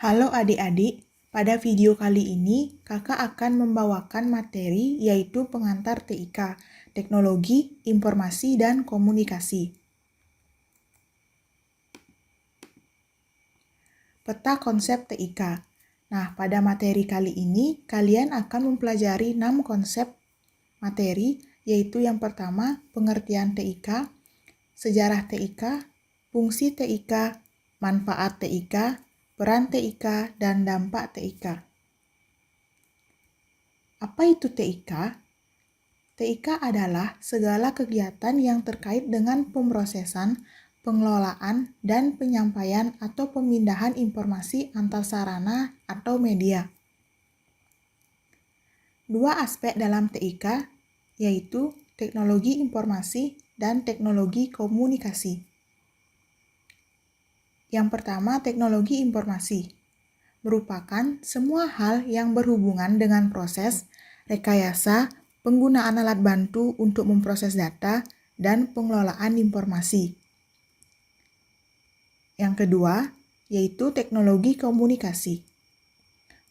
Halo adik-adik, pada video kali ini kakak akan membawakan materi yaitu pengantar TIK, Teknologi, Informasi, dan Komunikasi. Peta konsep TIK. Nah, pada materi kali ini kalian akan mempelajari 6 konsep materi, yaitu yang pertama pengertian TIK, sejarah TIK, fungsi TIK, manfaat TIK, peran TIK, dan dampak TIK. Apa itu TIK? TIK adalah segala kegiatan yang terkait dengan pemrosesan, pengelolaan, dan penyampaian atau pemindahan informasi antar sarana atau media. Dua aspek dalam TIK yaitu teknologi informasi dan teknologi komunikasi. Yang pertama, teknologi informasi merupakan semua hal yang berhubungan dengan proses, rekayasa, penggunaan alat bantu untuk memproses data, dan pengelolaan informasi. Yang kedua, yaitu teknologi komunikasi.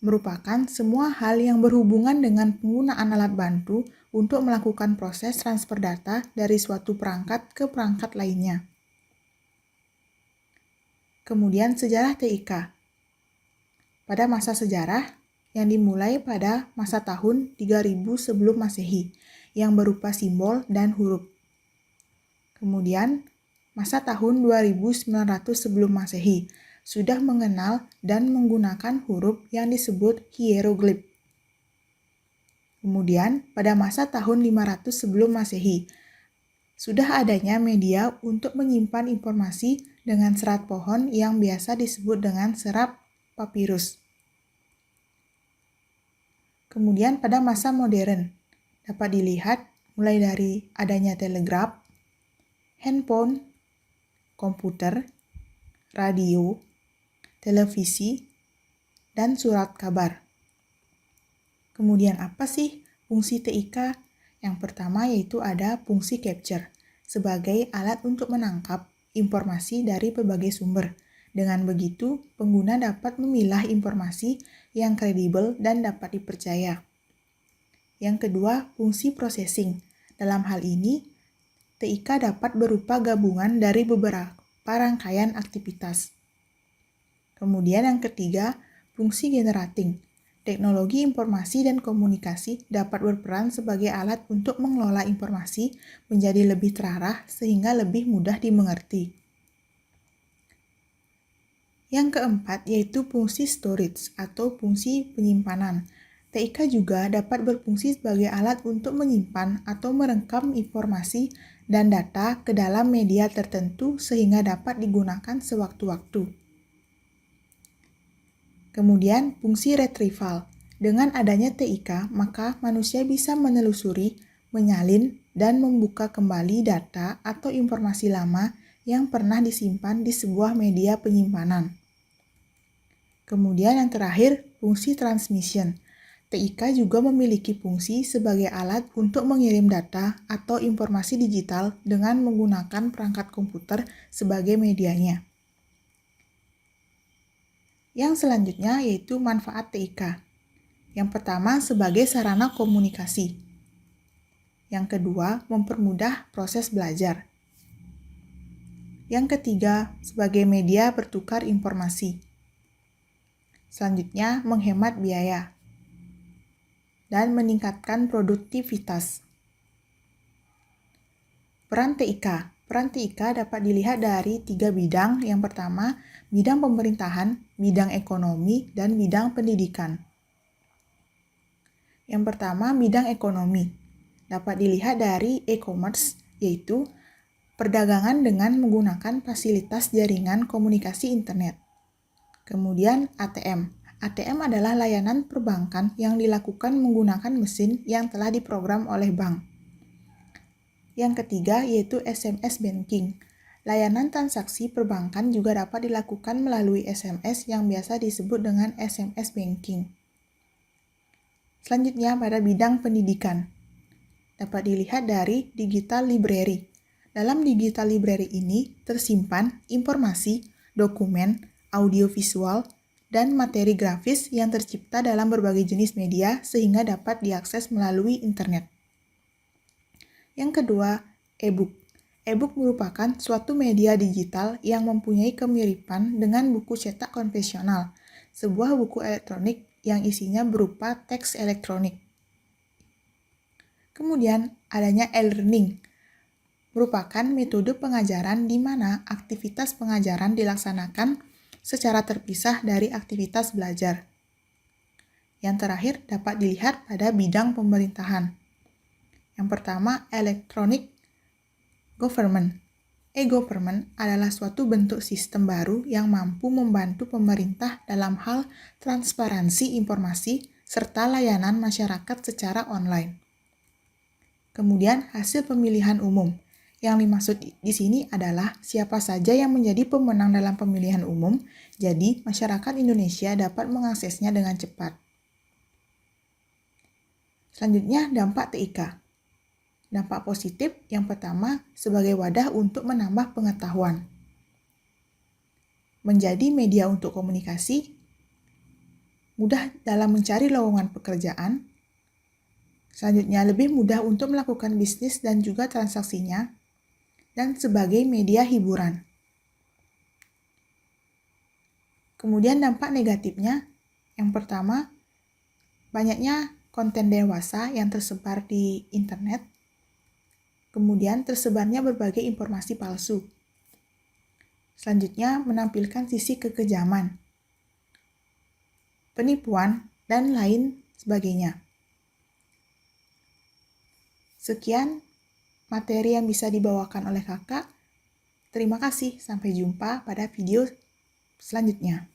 Merupakan semua hal yang berhubungan dengan penggunaan alat bantu untuk melakukan proses transfer data dari suatu perangkat ke perangkat lainnya. Kemudian sejarah TIK. Pada masa sejarah yang dimulai pada masa tahun 3000 sebelum Masehi, yang berupa simbol dan huruf. Kemudian, masa tahun 2900 sebelum Masehi, sudah mengenal dan menggunakan huruf yang disebut hieroglif. Kemudian, pada masa tahun 500 sebelum Masehi, sudah adanya media untuk menyimpan informasi dengan serat pohon yang biasa disebut dengan serat papirus. Kemudian pada masa modern, dapat dilihat mulai dari adanya telegraf, handphone, komputer, radio, televisi, dan surat kabar. Kemudian apa sih fungsi TIK? Yang pertama yaitu ada fungsi capture, sebagai alat untuk menangkap informasi dari berbagai sumber. Dengan begitu, pengguna dapat memilah informasi yang kredibel dan dapat dipercaya. Yang kedua, fungsi processing. Dalam hal ini, TIK dapat berupa gabungan dari beberapa rangkaian aktivitas. Kemudian yang ketiga, fungsi generating. Teknologi informasi dan komunikasi dapat berperan sebagai alat untuk mengelola informasi menjadi lebih terarah sehingga lebih mudah dimengerti. Yang keempat yaitu fungsi storage atau fungsi penyimpanan. TIK juga dapat berfungsi sebagai alat untuk menyimpan atau merekam informasi dan data ke dalam media tertentu sehingga dapat digunakan sewaktu-waktu. Kemudian fungsi retrieval. Dengan adanya TIK, maka manusia bisa menelusuri, menyalin, dan membuka kembali data atau informasi lama yang pernah disimpan di sebuah media penyimpanan. Kemudian yang terakhir, fungsi transmission. TIK juga memiliki fungsi sebagai alat untuk mengirim data atau informasi digital dengan menggunakan perangkat komputer sebagai medianya. Yang selanjutnya yaitu manfaat TIK. Yang pertama sebagai sarana komunikasi. Yang kedua mempermudah proses belajar. Yang ketiga sebagai media bertukar informasi. Selanjutnya menghemat biaya dan meningkatkan produktivitas. Peran TIK. Peran TIK dapat dilihat dari 3 bidang. Yang pertama, bidang pemerintahan, bidang ekonomi, dan bidang pendidikan. Yang pertama, bidang ekonomi. Dapat dilihat dari e-commerce, yaitu perdagangan dengan menggunakan fasilitas jaringan komunikasi internet. Kemudian ATM. ATM adalah layanan perbankan yang dilakukan menggunakan mesin yang telah diprogram oleh bank. Yang ketiga yaitu SMS banking. Layanan transaksi perbankan juga dapat dilakukan melalui SMS yang biasa disebut dengan SMS banking. Selanjutnya pada bidang pendidikan. Dapat dilihat dari digital library. Dalam digital library ini tersimpan informasi, dokumen, audiovisual, dan materi grafis yang tercipta dalam berbagai jenis media sehingga dapat diakses melalui internet. Yang kedua, e-book. E-book merupakan suatu media digital yang mempunyai kemiripan dengan buku cetak konvensional, sebuah buku elektronik yang isinya berupa teks elektronik. Kemudian, adanya e-learning, merupakan metode pengajaran di mana aktivitas pengajaran dilaksanakan secara terpisah dari aktivitas belajar. Yang terakhir dapat dilihat pada bidang pemerintahan. Yang pertama, electronic government. E-government adalah suatu bentuk sistem baru yang mampu membantu pemerintah dalam hal transparansi informasi serta layanan masyarakat secara online. Kemudian, hasil pemilihan umum. Yang dimaksud di sini adalah siapa saja yang menjadi pemenang dalam pemilihan umum, jadi masyarakat Indonesia dapat mengaksesnya dengan cepat. Selanjutnya, dampak TIK. Dampak positif yang pertama sebagai wadah untuk menambah pengetahuan. Menjadi media untuk komunikasi, mudah dalam mencari lowongan pekerjaan. Selanjutnya, lebih mudah untuk melakukan bisnis dan juga transaksinya, dan sebagai media hiburan. Kemudian dampak negatifnya, yang pertama, banyaknya konten dewasa yang tersebar di internet, kemudian tersebarnya berbagai informasi palsu. Selanjutnya, menampilkan sisi kekejaman, penipuan, dan lain sebagainya. Sekian materi yang bisa dibawakan oleh kakak. Terima kasih, sampai jumpa pada video selanjutnya.